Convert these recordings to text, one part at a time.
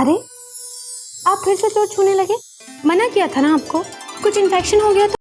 अरे आप फिर से चोट छूने लगे? मना किया था ना आपको, कुछ इन्फेक्शन हो गया तो।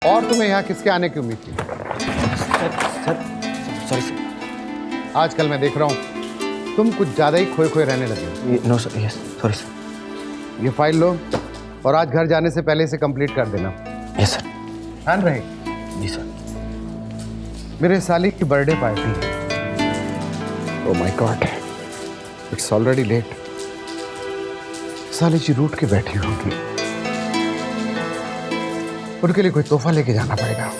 और तुम्हें यहाँ किसके आने की उम्मीद थी? Sir sorry sir. आजकल मैं देख रहा हूँ तुम कुछ ज्यादा ही खोए खोए रहने लगे हो। No sir, yes sorry sir. ये फाइल लो और आज घर जाने से पहले इसे कंप्लीट कर देना। Yes sir. ध्यान रहे। जी सर। मेरे साली की बर्थडे पार्टी है। Oh my god, it's already late. साली जी रूठ के बैठी होगी, उनके लिए कोई तोहफा लेके जाना पड़ेगा।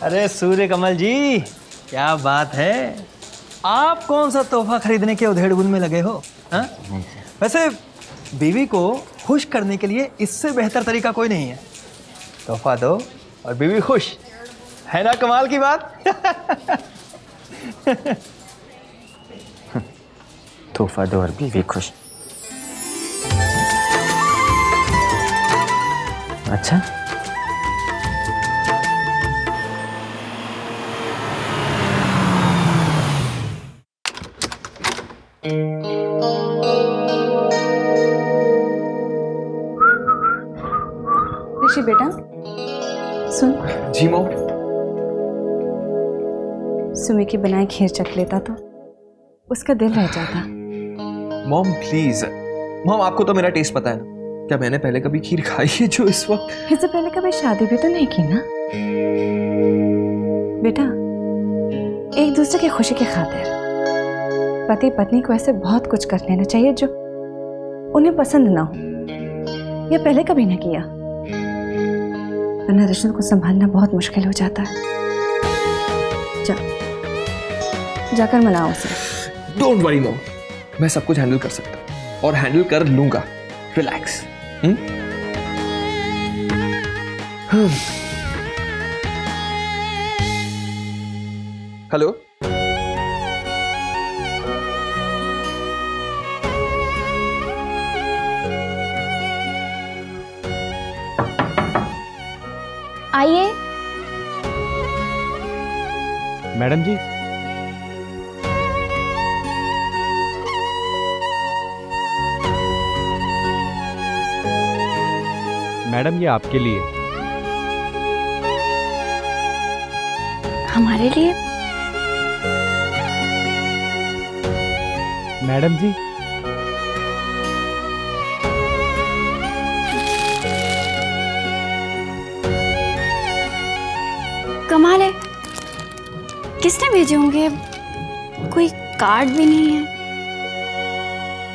अरे सूर्य कमल जी, क्या बात है, आप कौन सा तोहफा खरीदने के उधेड़-बुन में लगे हो? हाँ? वैसे बीवी को खुश करने के लिए इससे बेहतर तरीका कोई नहीं है। तोहफा दो और बीवी खुश, है ना कमाल की बात? तोहफा दो और बीवी खुश। अच्छा, ऋषि बेटा सुन, जी मॉम। सुमी की बनाई खीर चख लेता तो उसका दिल रह जाता। मॉम प्लीज, मॉम आपको तो मेरा टेस्ट पता है ना। क्या मैंने पहले कभी खीर खाई है जो इस वक्त? इससे पहले कभी शादी भी तो नहीं की ना बेटा। एक दूसरे की खुशी की खातिर पति पत्नी को ऐसे बहुत कुछ कर लेना चाहिए जो उन्हें पसंद ना हो या पहले कभी ना किया, वरना रिश्ते को संभालना बहुत मुश्किल हो जाता है। जाकर मनाओ उसे। डोंट वरी मॉम, मैं सब कुछ हैंडल कर सकता हूँ और हैंडल कर लूंगा। रिलैक्स। हेलो, आइए। मैडम जी, मैडम ये आपके लिए। हमारे लिए? मैडम जी, कमाल है, किसने भेजे होंगे? कोई कार्ड भी नहीं है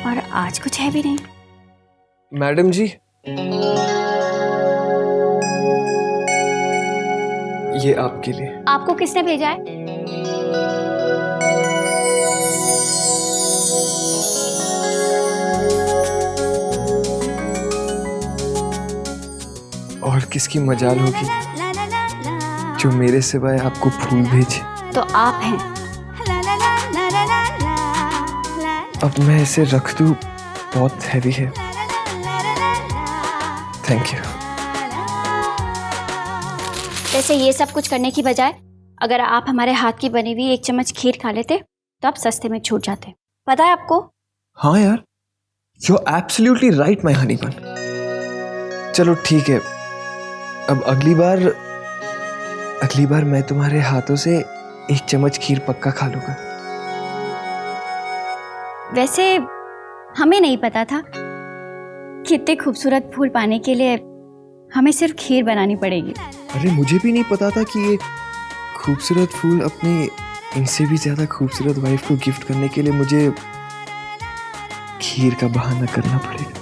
और आज कुछ है भी नहीं। मैडम जी, ये आपके लिए। आपको किसने भेजा है? और किसकी मजाल होगी जो मेरे सिवाय आपको फूल भेजे। तो आप हैं। अब मैं इसे रख दूं, बहुत हैवी है। Thank you. वैसे ये सब कुछ करने की बजाय अगर आप हमारे हाथ की बनी हुई 1 चम्मच खीर खा लेते तो आप सस्ते में छूट जाते। पता है आपको? हाँ यार, you are absolutely right my honey bun. चलो ठीक है, अब अगली बार मैं तुम्हारे हाथों से 1 चम्मच खीर पक्का खा लूंगा। वैसे हमें नहीं पता था कि इतने खूबसूरत फूल पाने के लिए हमें सिर्फ खीर बनानी पड़ेगी। अरे मुझे भी नहीं पता था कि ये खूबसूरत फूल अपनी इनसे भी ज्यादा खूबसूरत वाइफ को गिफ्ट करने के लिए मुझे खीर का बहाना करना पड़ेगा।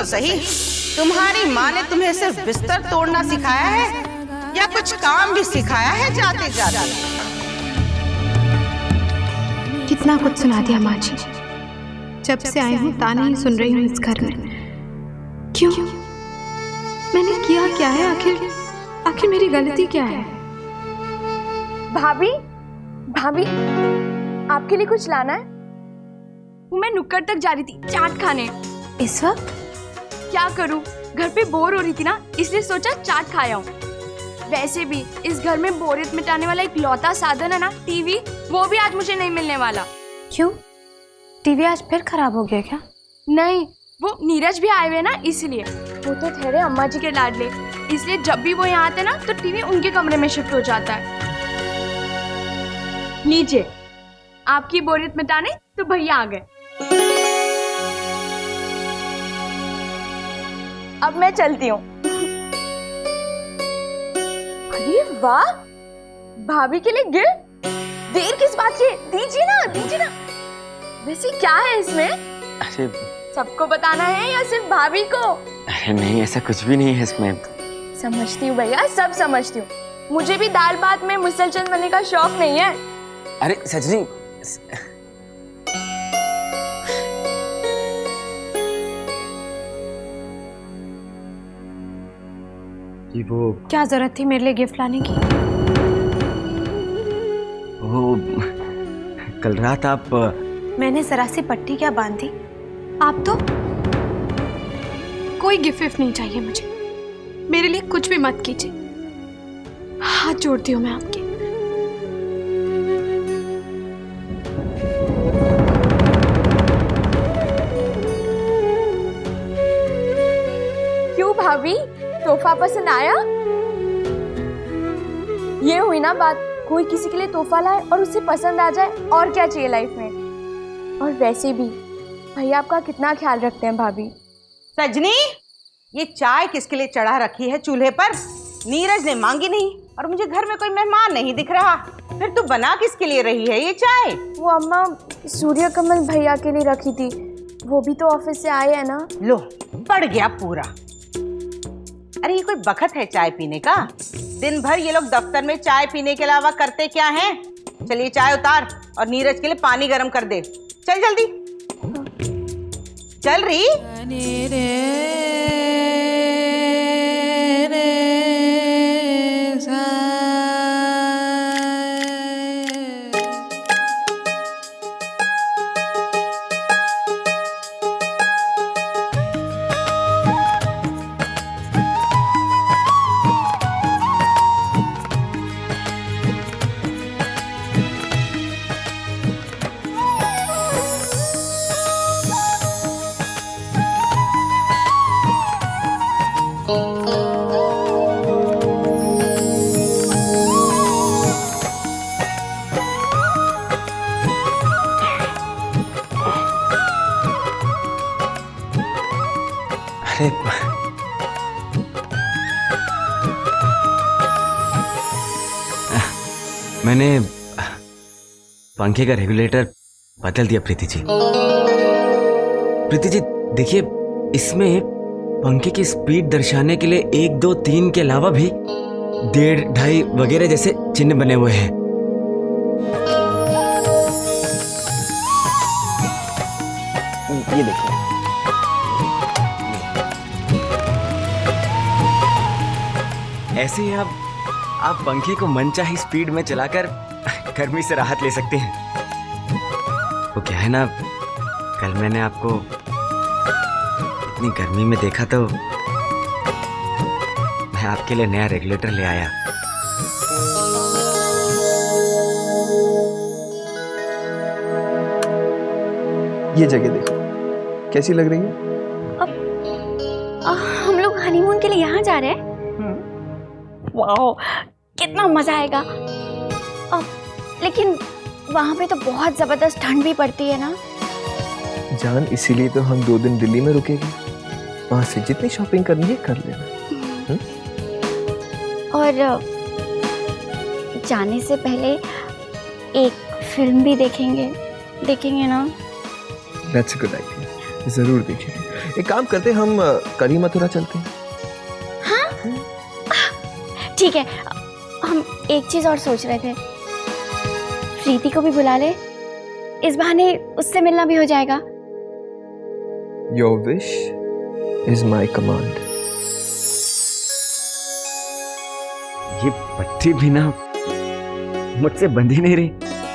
सही, तुम्हारी माँ ने तुम्हें सिर्फ बिस्तर तोड़ना सिखाया है या कुछ काम भी सिखाया है जाते जाते? कितना कुछ सुना दिया माँ जी। जब से आई हूँ ताने ही सुन रही हूँ इस घर में। क्यों? मैंने किया क्या है? आखिर मेरी गलती क्या है? भाभी, भाभी, आपके लिए कुछ लाना है? मैं नुक्कड़ तक जा रही थी चाट खाने। इस वक्त क्या करूं, घर पे बोर हो रही थी ना, इसलिए सोचा चाट खा आऊं। वैसे भी इस घर में बोरियत मिटाने वाला एक लौता साधन है ना, टीवी, वो भी आज मुझे नहीं मिलने वाला। क्यों? टीवी आज फिर खराब हो गया क्या? नहीं, वो नीरज भी आए हुए ना, इसलिए। वो तो ठहरे अम्मा जी के लाडले, इसलिए जब भी वो यहाँ आते ना तो टीवी उनके कमरे में शिफ्ट हो जाता है। लीजिए, आपकी बोरियत मिटाने तो भैया आ गए। अब मैं चलती हूँ। अरे वाह, भाभी के लिए गिफ्ट। देर किस बात की? दीजिए ना, दीजिए ना। वैसे क्या है इसमें? अरे सबको बताना है या सिर्फ भाभी को? अरे नहीं, ऐसा कुछ भी नहीं है इसमें। समझती हूँ भैया, सब समझती हूँ। मुझे भी दाल भात में मुसलसल बनने का शौक नहीं है। अरे सजनी, जी वो क्या जरूरत थी मेरे लिए गिफ्ट लाने की? वो कल रात आप मैंने जरा सी पट्टी क्या बांधी? आप तो कोई गिफ्ट नहीं चाहिए मुझे। मेरे लिए कुछ भी मत कीजिए, हाथ जोड़ती हूँ मैं आपके। क्यों भाभी, तोहफा पसंद आया? ये हुई ना बात, कोई किसी के लिए तोहफा लाए और उसे पसंद आ जाए, और क्या चाहिए लाइफ में। और वैसे भी भैया आपका कितना ख्याल रखते हैं भाभी। सजनी, ये चाय किसके लिए चढ़ा रखी है चूल्हे पर? नीरज ने मांगी नहीं और मुझे घर में कोई मेहमान नहीं दिख रहा। फिर तू बना किसके लिए रही है ये चाय? वो अम्मा सूर्य कमल भैया के लिए रखी थी, वो भी तो ऑफिस से आए हैं ना। लो, पड़ गया पूरा। अरे ये कोई बखत है चाय पीने का? दिन भर ये लोग दफ्तर में चाय पीने के अलावा करते क्या हैं? चलिए चाय उतार और नीरज के लिए पानी गर्म कर दे। चल जल्दी चल रही। अरे मैंने पंखे का रेगुलेटर बदल दिया प्रीति जी। प्रीति जी देखिए, इसमें पंखे की स्पीड दर्शाने के लिए 1, 2, 3 के अलावा भी 1.5, 2.5 वगैरह जैसे चिन्ह बने हुए हैं। ये देखिए, ऐसे ही आप पंखे को मनचाही स्पीड में चलाकर गर्मी से राहत ले सकते हैं। वो क्या है ना, कल मैंने आपको इतनी गर्मी में देखा तो मैं आपके लिए नया रेगुलेटर ले आया। ये जगह देखो कैसी लग रही है? हम लोग हनीमून के लिए यहाँ जा रहे हैं। वाओ, कितना मजा आएगा। लेकिन वहाँ पे तो बहुत जबरदस्त ठंड भी पड़ती है ना जान, इसीलिए तो हम 2 दिन दिल्ली में रुकेंगे। वहाँ से जितनी शॉपिंग करनी है कर लेना। और जाने से पहले एक फिल्म भी देखेंगे ना? That's a good idea. जरूर देखेंगे। एक काम करते, हम कल ही मथुरा चलते हैं। ठीक है, हम एक चीज और सोच रहे थे, प्रीति को भी बुला ले, इस बहाने उससे मिलना भी हो जाएगा। Your wish is my command. ये पट्टी भी ना मुझसे बंधी नहीं रही।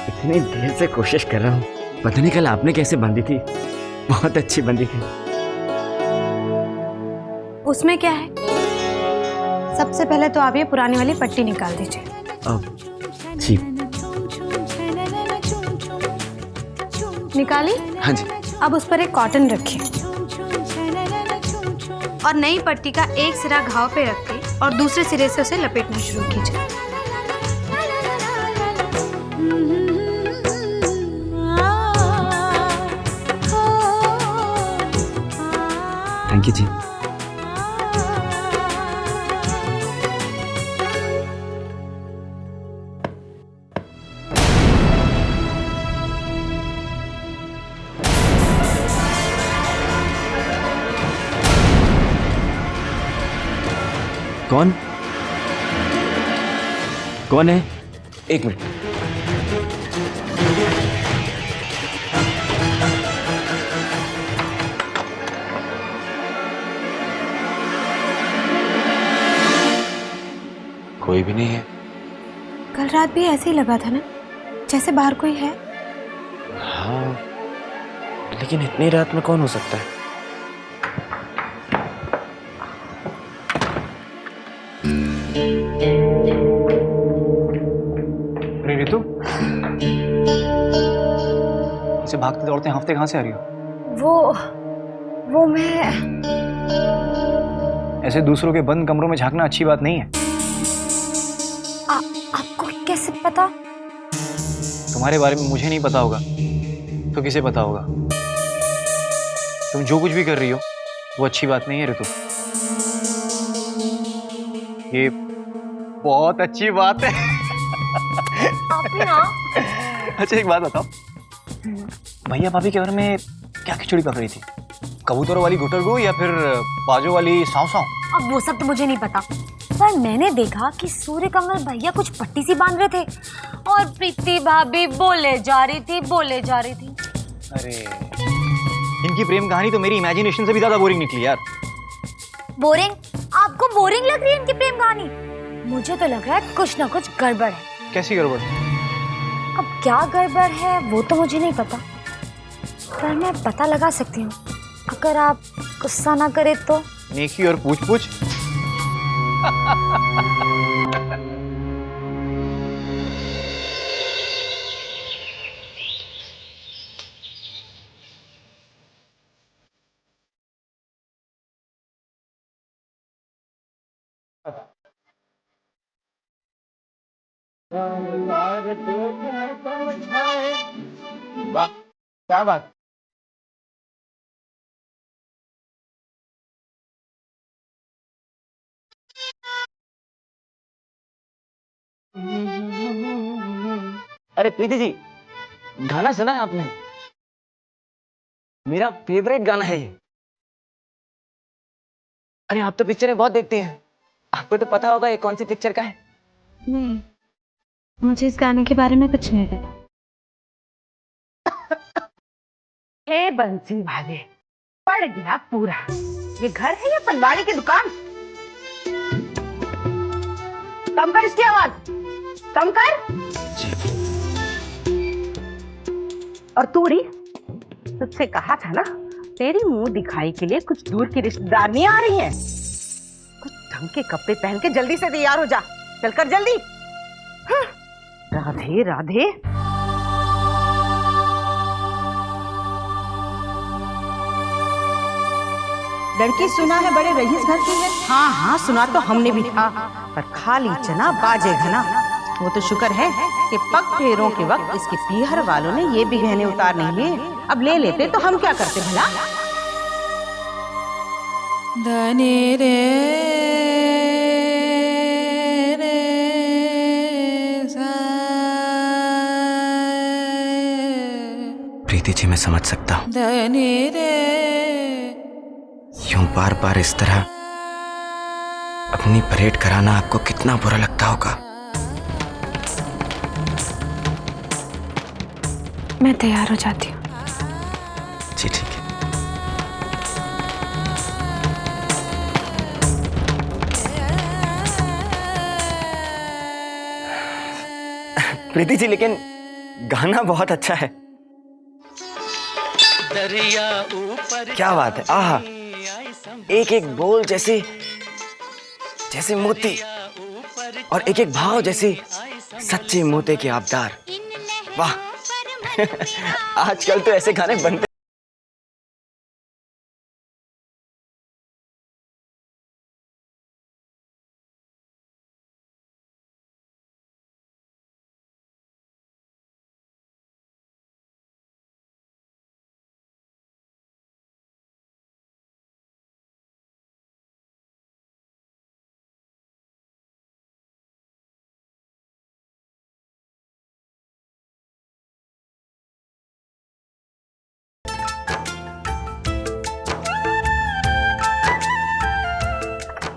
इतनी देर से कोशिश कर रहा हूँ, पता नहीं कल आपने कैसे बांधी थी। बहुत अच्छी बंधी थी। उसमें क्या है? सबसे पहले तो आप ये पुरानी वाली पट्टी निकाल दीजिए। जी। निकाली? हाँ जी। अब उस पर एक कॉटन रखिए और नई पट्टी का एक सिरा घाव पे रख के और दूसरे सिरे से उसे लपेटना शुरू कीजिए। थैंक यू जी। कौन है? एक मिनट। कोई भी नहीं है। कल रात भी ऐसे ही लगा था ना, जैसे बाहर कोई है। हाँ, लेकिन इतनी रात में कौन हो सकता है? ऋतु, इसे भागते दौड़ते हफ्ते कहाँ से आ रही हो? वो मैं ऐसे दूसरों के बंद कमरों में झांकना अच्छी बात नहीं है। आपको कैसे पता? तुम्हारे बारे में मुझे नहीं पता होगा तो किसे पता होगा? तुम जो कुछ भी कर रही हो वो अच्छी बात नहीं है ऋतु। ये बहुत अच्छी बात है। अच्छा एक बात बताओ, भैया भाभी के घर में क्या खिचड़ी पक रही थी? कबूतर वाली गुटरगू या फिर बाजू वाली साव साव? अब वो सब तो मुझे नहीं पता, पर मैंने देखा कि सूर्य कमल भैया कुछ पट्टी सी बांध रहे थे और प्रीति भाभी बोले जा रही थी। अरे इनकी प्रेम कहानी तो मेरी इमेजिनेशन से भी ज्यादा बोरिंग निकली यार। बोरिंग? आपको बोरिंग लग रही है इनकी प्रेम कहानी? मुझे तो लग रहा है कुछ ना कुछ गड़बड़ है। कैसी गड़बड़? अब क्या गड़बड़ है वो तो मुझे नहीं पता, पर मैं पता लगा सकती हूँ अगर आप गुस्सा ना करे तो। नेकी और पूछ पूछ। क्या बात? अरे प्रीति जी, गाना सुना है आपने? मेरा फेवरेट गाना है ये। अरे आप तो पिक्चरें बहुत देखती हैं, आपको तो पता होगा ये कौन सी पिक्चर का है। नहीं, मुझे इस गाने के बारे में कुछ नहीं पता। हे बंसी भागे, पड़ गया पूरा। ये घर है या पनवाड़ी की दुकान? कम कर इसकी आवाज, कम कर। और तूड़ी, तुझसे कहा था ना, तेरी मुंह दिखाई के लिए कुछ दूर की रिश्तेदार नहीं आ रही हैं। कुछ ढंग के कपड़े पहन के जल्दी से तैयार हो जा, चलकर जल्दी। राधे राधे। लड़की सुना है बड़े रईस घर की है। हाँ हाँ सुना तो हमने भी था, पर खाली चना बाजे घना। वो तो शुक्र है कि पग फेरों के वक्त इसके पीहर वालों ने ये भी गहने उतार नहीं लिए। अब ले लेते तो हम क्या करते भला? धनी रे प्रीति जी मैं समझ सकता हूँ। धनी रे बार बार इस तरह अपनी परेड कराना आपको कितना बुरा लगता होगा। मैं तैयार हो जाती हूँ। जी ठीक है। प्रीति जी, लेकिन गाना बहुत अच्छा है। क्या बात है, आहा, एक एक बोल जैसे जैसे मोती और एक एक भाव जैसे सच्चे मोते के आबदार। वाह आजकल तो ऐसे गाने बनते।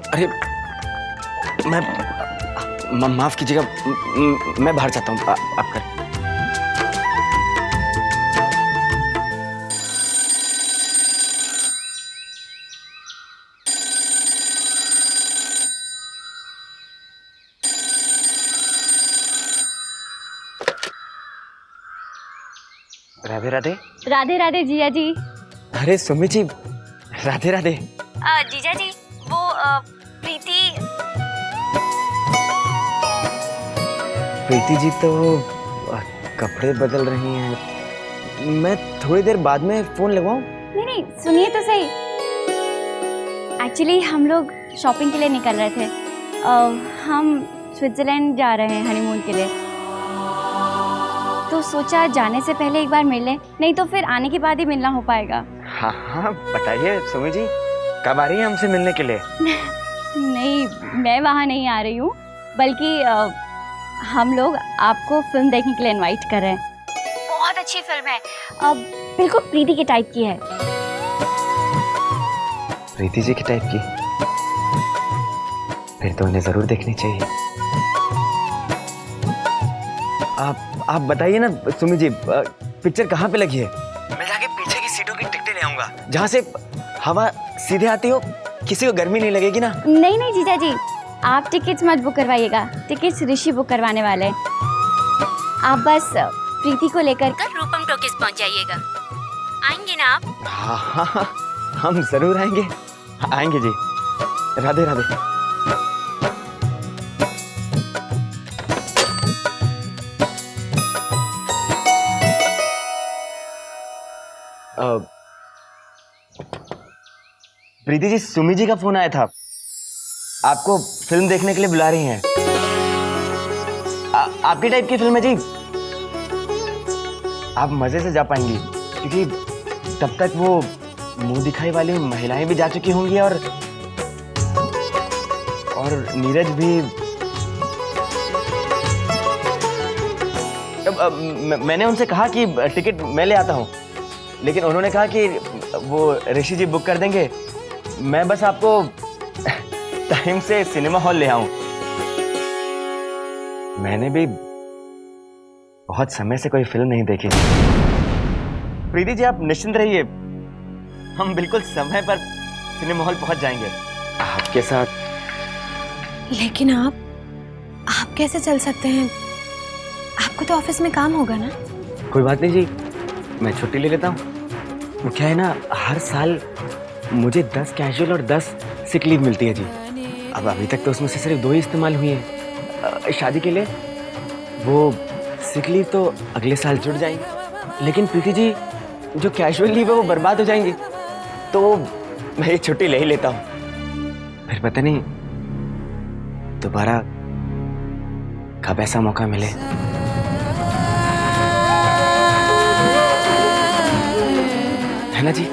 अरे मैं माफ कीजिएगा, मैं बाहर जाता हूँ, आप कर। राधे राधे। राधे राधे जीजा जी। अरे सुमी जी, राधे राधे। जीजा जी, वो प्रीति जी तो कपड़े बदल रही हैं। मैं थोड़ी देर बाद में फोन लगवाऊं? नहीं नहीं, सुनिए तो सही। एक्चुअली हम लोग शॉपिंग के लिए निकल रहे थे। हम स्विट्जरलैंड जा रहे हैं हनीमून के लिए, तो सोचा जाने से पहले एक बार मिल लें, नहीं तो फिर आने के बाद ही मिलना हो पाएगा। हाँ हाँ बताइए सुमी जी, कब आ रही हैं हमसे मिलने के लिए? नहीं, मैं वहाँ नहीं आ रही हूँ, बल्कि हम लोग आपको फिल्म देखने के लिए इनवाइट कर रहे हैं। बहुत अच्छी फिल्म है, बिल्कुल प्रीति के टाइप की है। प्रीति जी के टाइप की? फिर तो उन्हें जरूर देखनी चाहिए। आप बताइए ना सुमी जी, पिक्चर कहाँ पे लगी है? मैं जाके पीछे की सीटों की टिकटें ले आऊंगा, जहाँ से हवा सीधे आती हो, किसी को गर्मी नहीं लगेगी ना। नहीं नहीं जीजा जी, आप टिकट्स मत बुक करवाइएगा, टिकट्स ऋषि बुक करवाने वाले हैं। आप बस प्रीति को लेकर रूपम टॉकीज पहुंच जाइएगा। आएंगे ना आप? हाँ हाँ, हम जरूर आएंगे, आएंगे जी। राधे राधे। प्रीति जी, सुमी जी का फोन आया था, आपको फिल्म देखने के लिए बुला रही हैं। आपकी टाइप की फिल्म है जी, आप मजे से जा पाएंगी, क्योंकि तब तक वो मुंह दिखाई वाली महिलाएं भी जा चुकी होंगी और नीरज भी। मैंने उनसे कहा कि टिकट मैं ले आता हूँ, लेकिन उन्होंने कहा कि वो ऋषि जी बुक कर देंगे, मैं बस आपको टाइम से सिनेमा हॉल ले आऊं। मैंने भी बहुत समय से कोई फिल्म नहीं देखी। प्रीति जी आप निश्चिंत रहिए, हम बिल्कुल समय पर सिनेमा हॉल पहुंच जाएंगे आपके साथ। लेकिन आप कैसे चल सकते हैं? आपको तो ऑफिस में काम होगा ना। कोई बात नहीं जी, मैं छुट्टी ले लेता हूँ। वो क्या है ना, हर साल मुझे 10 कैजुअल और 10 सिक लीव मिलती है जी। अब अभी तक तो उसमें से सिर्फ 2 ही इस्तेमाल हुई हैं शादी के लिए। वो सिक लीव तो अगले साल जुड़ जाएंगी, लेकिन प्रीति जी जो कैजुअल लीव है वो बर्बाद हो जाएंगी, तो मैं ये छुट्टी ले ही लेता हूँ। फिर पता नहीं दोबारा कब ऐसा मौका मिले। है ना जी?